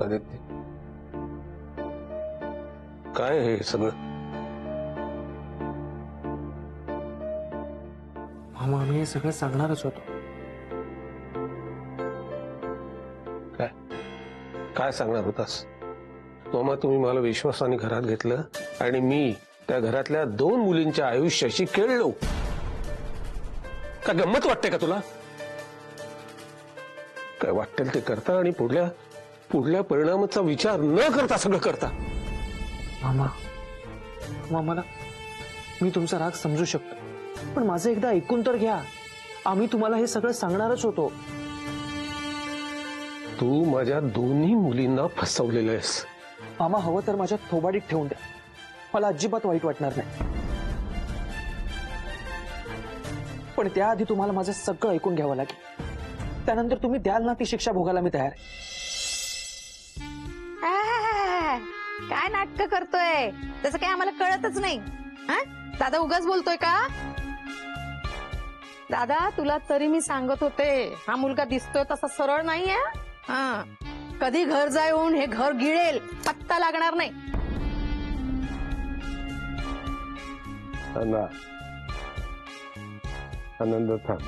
आदित्य, काय हे सगळं? मामा आम्ही हे सगळं सांगणारच होतो. काय काय सांगणार होतास मामा? तुम्ही मला विश्वासाने घरात घेतलं आणि मी त्या घरातल्या 2 मुलींच्या आयुष्याशी खेळलो. का गंमत वाटते का तुला? काय वाटेल ते करता आणि पुढल्या परिणामाचा विचार न करता सगळं करता. मामा मला मी तुमचा राग समजू शकतो, पण माझं एकदा ऐकून तर घ्या. आम्ही तुम्हाला हे सगळं सांगणारच होतो. तू माझ्या दोन्ही मुलींना फसवलेलं आहेस. मामा हवं तर माझ्या थोबाडीत ठेवून द्या, मला अजिबात वाईट वाटणार नाही. पण त्याआधी तुम्हाला माझं सगळं ऐकून घ्यावं लागेल. त्यानंतर तुम्ही द्याल ना ती शिक्षा भोगायला मी तयार आहे. काय नाटक करतोय? तसं काय आम्हाला कळतच नाही. दादा उगाच बोलतोय का? दादा तुला तरी मी सांगत होते, हा मुलगा दिसतोय तसा सरळ नाहीये. कधी घर जाऊन हे घर गिळेल पत्ता लागणार नाही. आनंद थांब.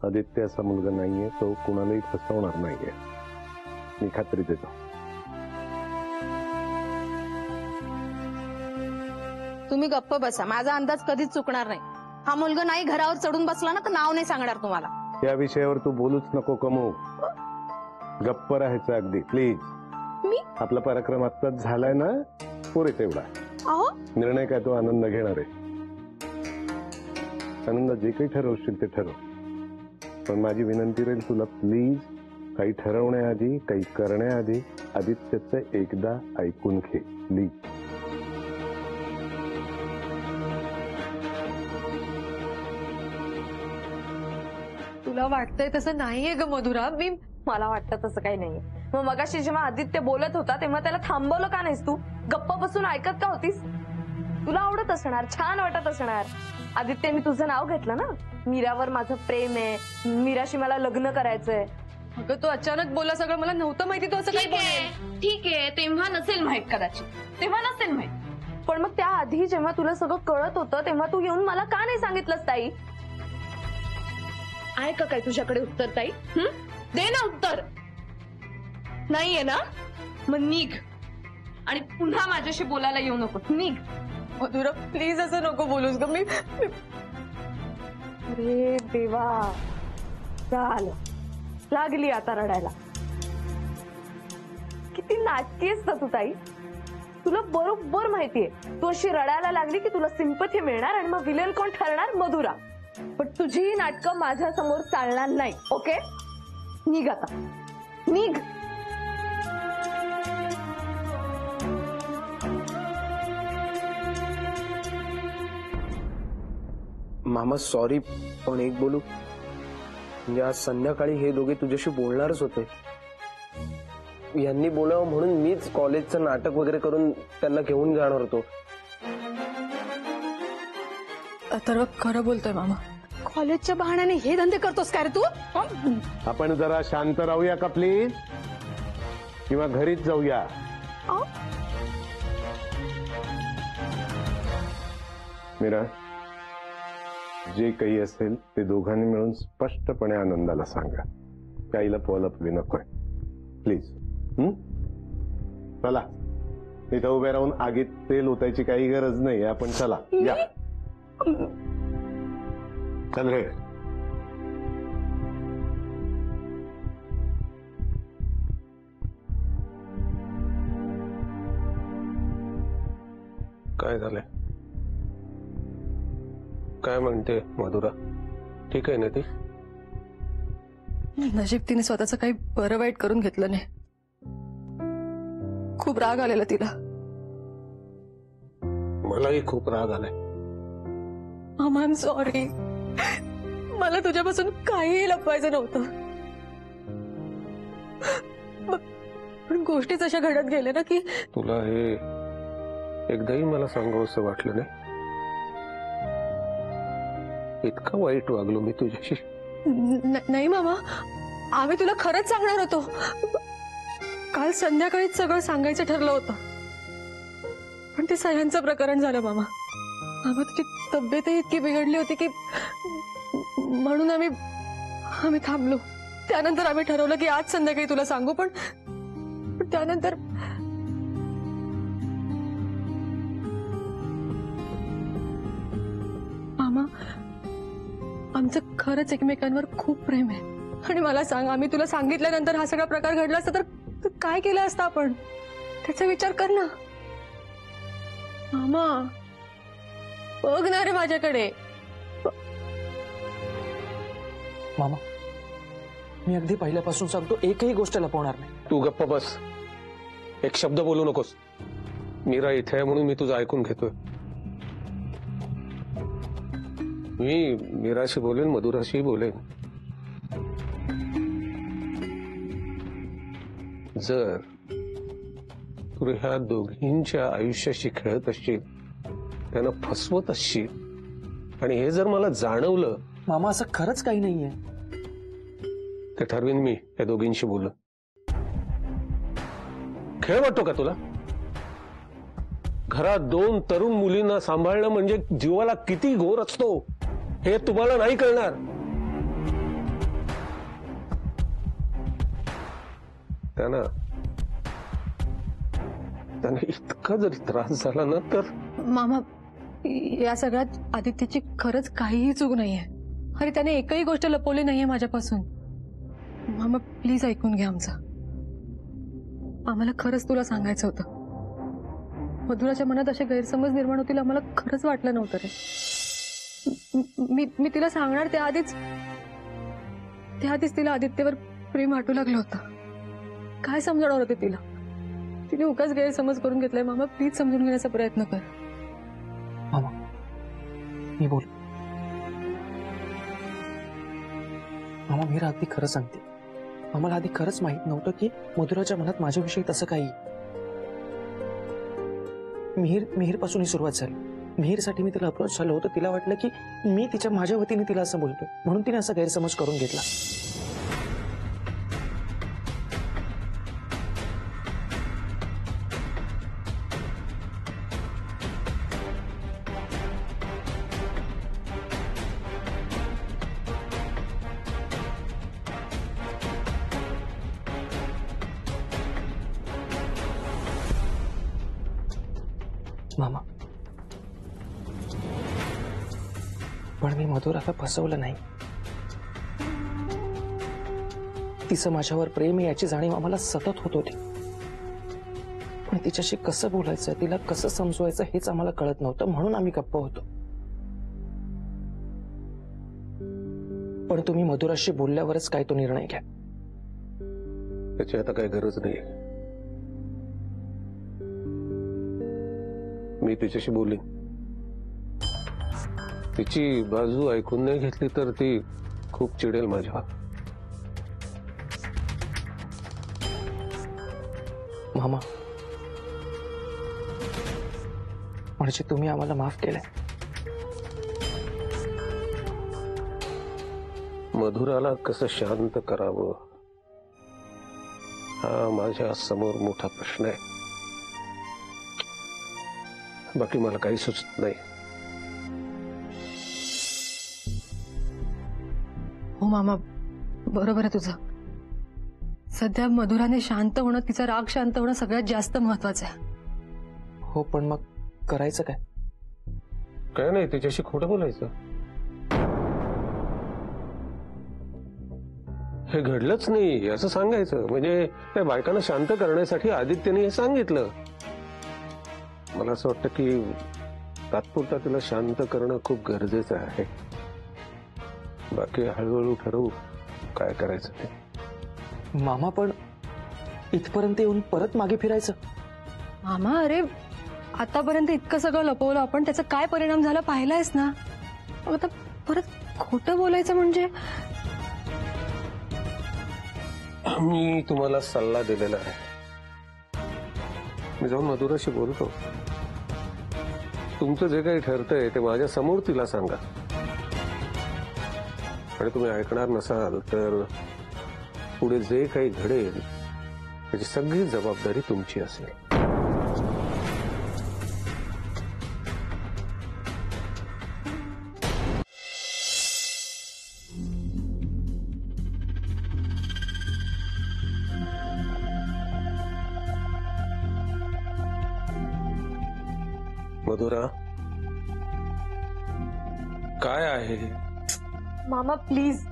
आदित्य असा मुलगा नाहीये, तो कुणालाही फसवणार नाहीये, मी खात्री देतो. तुम्ही गप्प बसा, माझा अंदाज कधीच चुकणार नाही. हा मुलगा नाही घरावर चढून बसला ना तर नाव नाही सांगणार तुम्हाला. या विषयावर तू बोलूच नको कमू. गप्प राहायचं अगदी प्लीज. मी आपला पराक्रम आत्ताच झालाय ना, पुरे तेवढा. अहो निर्णय काय तो आनंद घेणार आहे. आनंद जे काही ठरवशील ते ठरव, पण माझी विनंती राहील तुला, प्लीज काही ठरवण्याआधी काही करण्याआधी आदित्यचं एकदा ऐकून घे प्लीज. तुला वाटतंय तसं नाहीये ग मधुरा. मला वाटतं तसं काही नाहीये. मग मगाशी जेव्हा आदित्य बोलत होता तेव्हा त्याला थांबवलं का नाहीस तू? गप्प बसून ऐकत का होतीस? तुला आवडत असणार, छान वाटत असणार. आदित्य मी तुझं नाव घेतलं ना, मीरावर माझं प्रेम आहे, मीराशी मला लग्न करायचंय. अगं तो अचानक बोला सगळं, मला नव्हतं माहिती तो असं काही बोलेल. ठीक आहे, तेव्हा नसेल माहित, कदाचित तेव्हा नसेल माहित. पण मग त्या आधी जेव्हा तुला सगळं कळत होतं तेव्हा तू येऊन मला का नाही सांगितलंस ताई? आहे का काय तुझ्याकडे उत्तर ताई? दे ना उत्तर. नाहीये ना, मग निघ आणि पुन्हा माझ्याशी बोलायला येऊ नको. निघ. मधुरा प्लीज असं नको बोलूस ग. मी अरे देवा, चाल लागली आता रडायला. किती नाटकी आहेस ना तू ताई. तुला बरोबर माहितीये तू अशी रडायला लागली की तुला सिंपथी मिळणार आणि मग विलेन कोण ठरणार? मधुरा. पण तुझी ही नाटकं माझ्या समोर चालणार नाही. ओके, निघ आता, निघ. मामा सॉरी, पण एक बोलू, म्हणजे आज संध्याकाळी हे दोघे तुझ्याशी बोलणारच होते. यांनी बोलावं म्हणून मीच कॉलेजचं नाटक वगैरे करून त्यांना घेऊन जाणार होतो. अथर्व खरं बोलतोय मामा. कॉलेजच्या बहाण्याने हे धंदे करतोस काय रे तू? आपण जरा शांत राहूया का प्लीज, किंवा घरीच जाऊया. मीरा, जे काही असेल ते दोघांनी मिळून स्पष्टपणे आनंदाला सांगा. काहीला पोलपली नकोय प्लीज. चला, इथं उभे राहून आगीत तेल ओतायची काही गरज नाही. आपण चला, या. चल रे. काय झालंय? काय म्हणते मधुरा? ठीक आहे ना ती? नशीब तिने स्वतःचं काही बरं वाईट करून घेतलं नाही. खूप राग आलेला तिला. मलाही खूप राग आलाय. मामा आय एम सॉरी. मला तुझ्यापासून काहीही लपवायचं नव्हतं, पण गोष्टीच अशा घडत गेल्या ना की. तुला हे एकदाही मला सांगावंसं वाटलं नाही? इतका वाईट वागलो मी तुझ्याशी? नाही मामा, आम्ही तुला खरंच सांगणार होतो. काल संध्याकाळीच सगळं सांगायचं ठरलं होतं, पण ते सह्यांचं प्रकरण झालं मामा. मामा तुझी तब्येतही इतकी बिघडली होती की म्हणून आम्ही थांबलो. त्यानंतर आम्ही ठरवलं की आज संध्याकाळी तुला सांगू, पण त्यानंतर मामा आमचं खरंच एकमेकांवर खूप प्रेम आहे. आणि मला सांग, आम्ही तुला सांगितल्यानंतर हा सगळा प्रकार घडला असता तर काय केलं असतं आपण? त्याचा विचार कर ना मामा. बघ ना रे माझ्याकडे. मामा, मी अगदी पहिल्यापासून सांगतो, एकही गोष्ट लपवणार नाही. तू गप्प बस, एक शब्द बोलू नकोस. मीरा इथे आहे म्हणून मी तुझं ऐकून घेतोय. मी मीराशी बोलेन, मधुराशी बोलेन. जर तू ह्या दोघींच्या आयुष्याशी खेळत असशील, त्यांना फसवत असशील, आणि हे जर मला जाणवलं, मामा असं खरंच काही नाहीये. ते ठरवीन मी या दोघींशी बोलून. खेळ वाटतो का तुला? घरात 2 तरुण मुलींना सांभाळणं म्हणजे जीवाला किती घोर असतो हे तुम्हाला नाही कळणार. त्यांना इतका जरी त्रास झाला ना तर. मामा या सगळ्यात आदित्यची खरंच काहीही चूक नाहीये. अरे त्याने एकही गोष्ट लपवली नाहीये माझ्यापासून. मामा प्लीज ऐकून घ्या आमचं. आम्हाला खरंच तुला सांगायचं होतं. मधुराच्या मनात असे गैरसमज निर्माण होतील आम्हाला खरंच वाटलं नव्हतं रे. मी तिला सांगणार त्याआधीच तिला आदित्यवर प्रेम वाटू लागलं होतं. काय समजणार होते तिला? तिने उगाच गैरसमज करून घेतलाय. मामा प्लीज समजून घेण्याचा प्रयत्न कर. मामा मी बोल. मामा मीरा अगदी खरं सांगते. आम्हाला आधी खरंच माहित नव्हतं की मधुराच्या मनात माझ्याविषयी तसं काही. मिहीर पासून ही सुरुवात झाली. मिहीरसाठी मी तिला अप्रोच झालो होतं. तिला वाटलं की मी माझ्या वतीने तिला असं बोलतोय, म्हणून तिने असा गैरसमज करून घेतला. मामा पण मी मधुराला फसवलं नाही. तिचं माझ्यावर प्रेम आहे याची जाणीव आम्हाला सतत होत होती, पण तिच्याशी कसं बोलायचं, तिला कसं समजवायचं हेच आम्हाला कळत नव्हतं, म्हणून आम्ही गप्प होतो. पण तुम्ही मधुराशी बोलल्यावरच काय तो निर्णय घ्या. त्याची आता काही गरज नाही. मी तिच्याशी बोलीन. तिची बाजू ऐकून नाही घेतली तर ती खूप चिडेल माझ्यावर. मामा म्हणजे तुम्ही आम्हाला माफ केलंय. मधुराला कसं शांत करावं हा माझ्या समोर मोठा प्रश्न आहे. बाकी मला काही सुचत नाही. हो मामा बरोबर आहे तुझं. सध्या मधुराने शांत होणं, तिचा राग शांत होणं सगळ्यात जास्त महत्वाचं आहे. हो पण मग करायचं काय? काय नाही, तिच्याशी खोटं बोलायचं. हे घडलंच नाही असं सांगायचं. म्हणजे त्या बायकांना शांत करण्यासाठी आदित्यने हे सांगितलं. मला असं वाटतं की तात्पुरता तिला शांत करणं खूप गरजेचं आहे. बाकी हळूहळू ठरवू काय करायचं ते. मामा पण इथपर्यंत येऊन परत मागे फिरायचं? मामा अरे आतापर्यंत इतकं सगळं लपवलं आपण, त्याचा काय परिणाम झाला पाहिलायस ना. आता परत खोटं बोलायचं म्हणजे. मी तुम्हाला सल्ला दिलेला आहे. मी जाऊन मधुराशी बोलतो. तुमचं जे काही ठरतंय ते माझ्या समोर तिला सांगा. आणि तुम्ही ऐकणार नसाल तर पुढे जे काही घडेल त्याची सगळी जबाबदारी तुमची असेल. मधुरा, काय आहे? मामा प्लीज,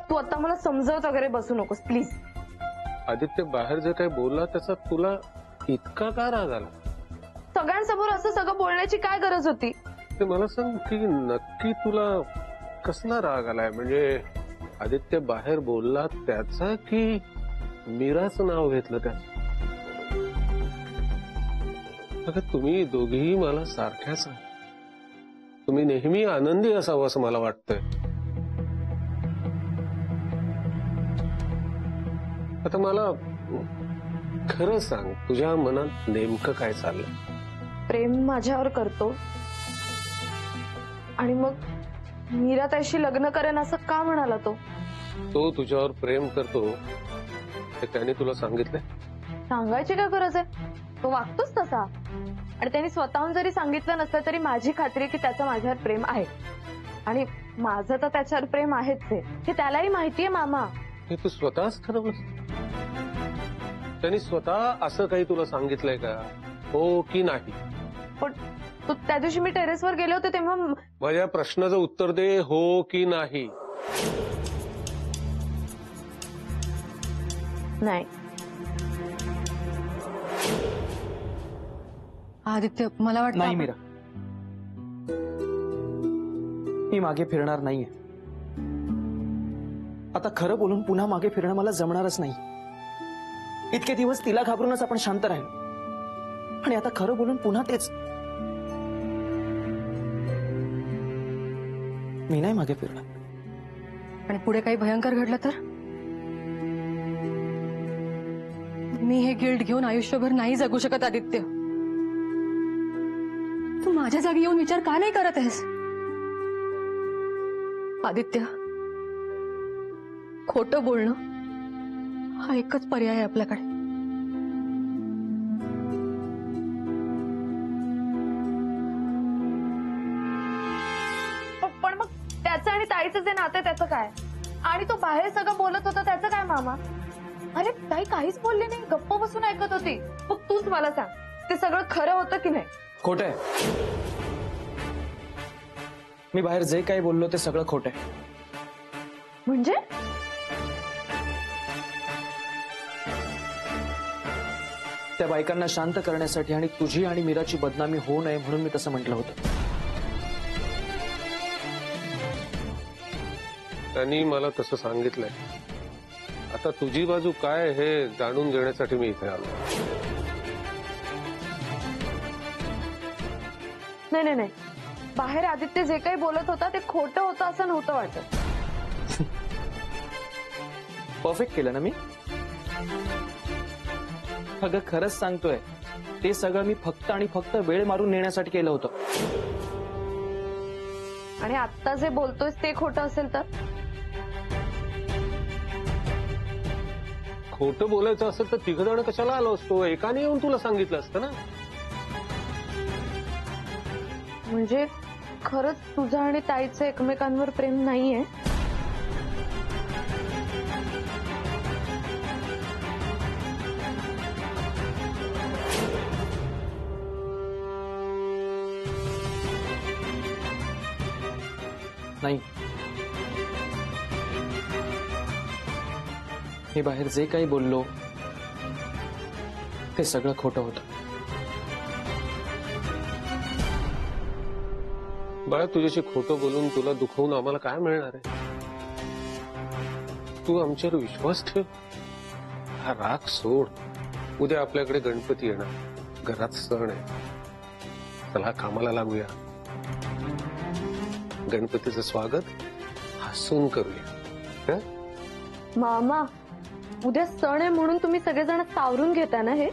तू आता मला समजवत वगैरे बसू नकोस प्लीज. आदित्य बाहेर जे काही बोलला त्याचा तुला इतका का राग आला? सगळ्यांसमोर असं सगळं बोलण्याची काय गरज होती? ते मला सांग की नक्की तुला कसला राग आलाय? म्हणजे आदित्य बाहेर बोलला त्याचा की मीराचं नाव घेतलं त्याचं? अगं तुम्ही दोघीही मला सारख्याच आहात. तुम्ही नेहमी आनंदी असावं असं मला वाटतंय. आता मला खरं सांग, तुझ्या मनात नेमकं काय चाललंय? प्रेम माझ्यावर करतो आणि मग मीरा त्याशी लग्न करेन असं का म्हणाला तो? तो तुझ्यावर प्रेम करतो हे त्याने तुला सांगितलंय? सांगायची काय गरज आहे? तो वागतोच तसा. आणि त्यांनी स्वतःहून जरी सांगितलं नसलं तरी माझी खात्री आहे की त्याचं माझ्यावर प्रेम आहे. आणि माझं तर त्याच्यावर प्रेम आहेच आहे हे त्यालाही माहितीये मामा. हे तू स्वतःच ठरवलंस? त्यांनी स्वतः असं काही तुला सांगितलंय का? हो की नाही? पण त्या दिवशी मी टेरेसवर गेले होते तेव्हा माझ्या प्रश्नाचं उत्तर दे, हो की नाही? नाही. आदित्य मला वाटतं नाही मीरा, मी मागे फिरणार नाहीये. आता खरं बोलून पुन्हा मागे फिरणं मला जमणारच नाही. इतके दिवस तिला घाबरूनच आपण शांत राहिलो आणि आता खरं बोलून पुन्हा तेच. मी नाही मागे फिरणार. आणि पुढे काही भयंकर घडलं तर मी हे गिल्ट घेऊन आयुष्यभर नाही जगू शकत. आदित्य, तू माझ्या जागी येऊन विचार का नाही करत आहेस? आदित्य, खोटं बोलणं हा एकच पर्याय आहे आपल्याकडे. पण मग त्याचं आणि ताईचं जे नातं त्याचं काय? आणि तो बाहेर सगळं बोलत होता त्याचं काय मामा? अरे ताई काहीच बोलली नाही, गप्प बसून ऐकत होती. मग तूच मला सांग, ते सगळं खरं होतं की नाही? खोटं आहे. मी बाहेर जे काही बोललो ते सगळं खोटं आहे. म्हणजे त्या बायकांना शांत करण्यासाठी आणि तुझी आणि मीराची बदनामी होऊ नये म्हणून मी तसं म्हटलं होतं. त्यांनी मला तसं सांगितलंय. आता तुझी बाजू काय हे जाणून घेण्यासाठी मी इथे आलो. नाही नाही नाही, बाहेर आदित्य जे काही बोलत होता ते खोटं होतं असं नव्हतं वाटत. परफेक्ट केलं ना मी? अगं खरंच सांगतोय, ते सगळं मी फक्त आणि फक्त वेळ मारून नेण्यासाठी केलं होतं. आणि आता जे बोलतोयस ते खोटं असेल तर? खोटं बोलायचं असेल तर तिघ जण कशाला आलो असतो? एकाने येऊन तुला सांगितलं असतं ना. म्हणजे खरंच तुझं आणि ताईचं एकमेकांवर प्रेम नाहीये? नाही, मी बाहेर जे काही बोललो ते सगळं खोटं होतं. बाळा, तुझ्याशी खोटं बोलून तुला दुखवून आम्हाला काय मिळणार आहे? तू आमच्यावर विश्वास ठेव. हा राग सोड. उद्या आपल्याकडे गणपती येणार, घरात सण आहे. चला कामाला लागूया. गणपतीचं स्वागत हसून करूया. हं? मामा, उद्या सण आहे म्हणून तुम्ही सगळेजण सावरून घेता ना हे?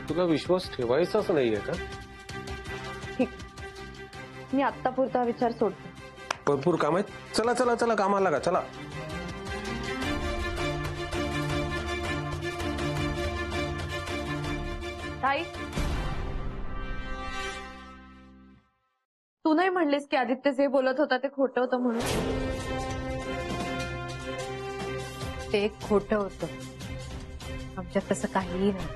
तुला विश्वास ठेवायचाच नाहीये का? ठीक, मी आत्तापुरता विचार सोडतो. भरपूर काम आहेत. चला चला चला कामाला लागा चला. ताई, तू नाही म्हणलीस की आदित्य जे बोलत होता ते खोटं होतं म्हणून? ते खोटं होतं. आमच्यात तसं काहीही नाही.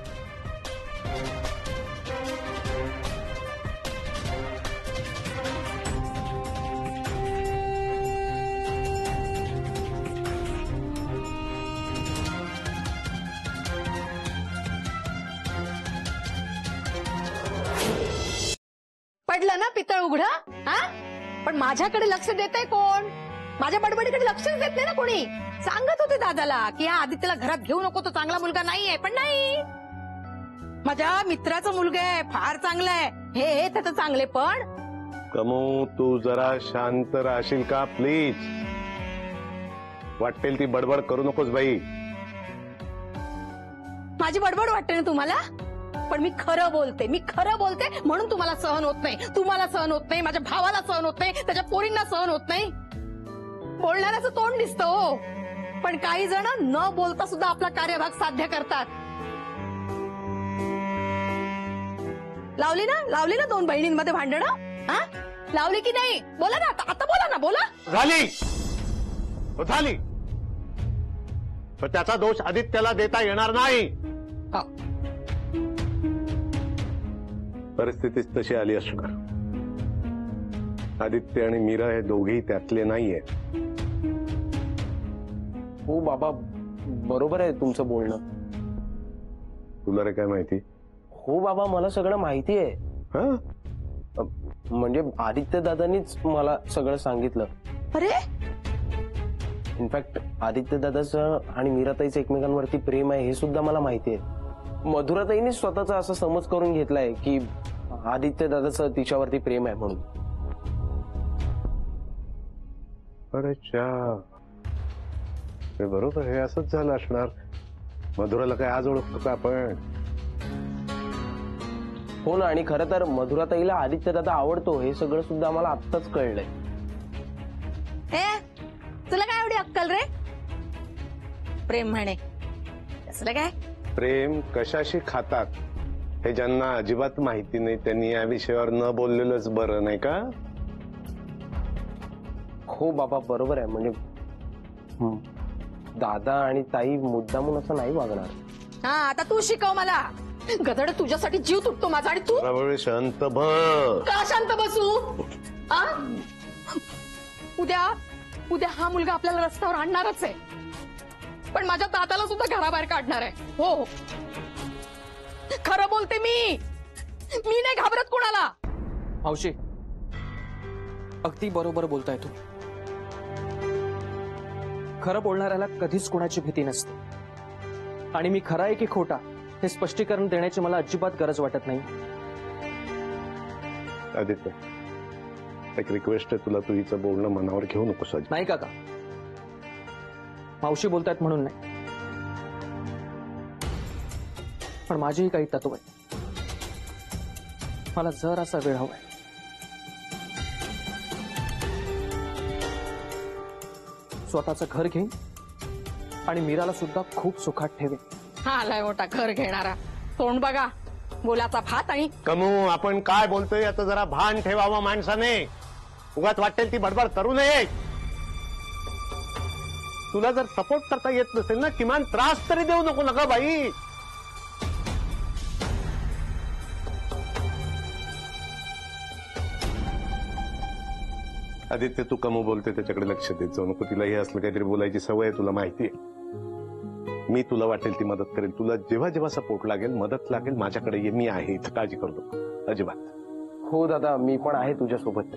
पडलं ना पितळ उघडं. हा, पण माझ्याकडे लक्ष देते कोण? माझ्या बडबडीकडे लक्षच देत नाही ना कोणी. सांगत होते दादाला की हा आदित्यला घरात घेऊ नको, तो चांगला मुलगा नाहीये. पण नाही, माझ्या मित्राचा मुलगा आहे, फार चांगला आहे. हे त्याचं चांगले. पण कमू, तू जरा शांत राहशील का प्लीज? वाटेल ती बडबड करू नकोस बाई. माझी बडबड वाटते ना तुम्हाला, पण मी खरं बोलते. मी खरं बोलते म्हणून तुम्हाला सहन होत नाही. तुम्हाला सहन होत नाही, माझ्या भावाला सहन होत नाही, त्याच्या पोरींना सहन होत नाही. बोलणाऱ्याचं तोंड दिसतं हो, पण काही जण न बोलता सुद्धा आपला कार्यभाग साध्य करतात. लावली ना दोन बहिणींमध्ये भांडणं? हा, लावली की नाही? बोला ना आता बोला ना, बोला. झाली, पण त्याचा दोष आदित्यला देता येणार नाही. परिस्थितीच तशी आली असणार. आदित्य आणि मीरा हे दोघेही त्यातले नाहीये. हो बाबा, बरोबर आहे तुमचं बोलणं. तुला रे काय माहिती? हो बाबा, मला सगळं माहिती आहे. हा, म्हणजे आदित्य दादांनीच मला सगळं सांगितलं. अरे, इनफॅक्ट आदित्य दादाचं आणि मीराताईचं एकमेकांवरती प्रेम आहे हे सुद्धा मला माहिती आहे. मधुराताईने स्वतःचा असा समज करून घेतलाय की आदित्य दादाचं तिच्यावरती प्रेम आहे म्हणून. अरे हे बरोबर, हे असंच झालं असणार. मधुराला काय आज ओळखतो का आपण? हो ना, आणि खरं तर मधुराताईला आदित्य दादा आवडतो हे सगळं सुद्धा मला आत्ताच कळलंय. तुला काय एवढी अक्कल रे? प्रेम म्हणे असलं काय? प्रेम कशाशी खातात हे ज्यांना अजिबात माहिती नाही त्यांनी या विषयावर न बोललेलंच बरं, नाही का? हो बाबा, बरोबर आहे. म्हणजे दादा आणि ताई मुद्दामून असं नाही वागणार. हा, आता तू शिकव मला. गधड, तुझ्यासाठी जीव तुटतो माझा आणि तू थोडा वेळ शांत बस. का शांत बसू? आ? उद्या हा मुलगा आपल्याला रस्त्यावर आणणारच आहे, पण माझ्या दादाला सुद्धा घराबाहेर काढणार आहे. हो, खरं बोलते मी नाही घाबरत कोणाला. मावशी, अगदी बरोबर बोलताय तू. खरं बोलणाऱ्याला कधीच कोणाची भीती नसते. आणि मी खरा आहे की खोटा हे स्पष्टीकरण देण्याची मला अजिबात गरज वाटत नाही. आदित्य, एक रिक्वेस्ट आहे तुला, तू हिचं बोलणं मनावर घेऊ नकोस. नाही काका, मावशी बोलतायत म्हणून नाही, पण माझीही काही तत्व आहे. मला जरासा वेळ हवाय. स्वतःचं घर घेईन आणि मीराला सुद्धा खूप सुखात ठेवेन. हा, आलाय मोठा घर घेणारा. तोंड बघा, बोलाचा भात. आणि कमू, आपण काय बोलतोय याचं जरा भान ठेवावं माणसाने. उगाच वाटेल ती बडबड करू नये. तुला जर सपोर्ट करता येत नसेल ना, किमान त्रास तरी देऊ नको नका बाई. आदित्य, तू कमू बोलते त्याच्याकडे लक्ष देत जाऊ नको. तिला हे असलं काहीतरी बोलायची सवय आहे, तुला माहिती आहे. मी तुला वाटेल ती मदत करेल. तुला जेव्हा जेव्हा सपोर्ट लागेल, मदत लागेल, माझ्याकडे ये. मी आहे इथं, काळजी करतो अजिबात. हो दादा, मी पण आहे तुझ्यासोबत.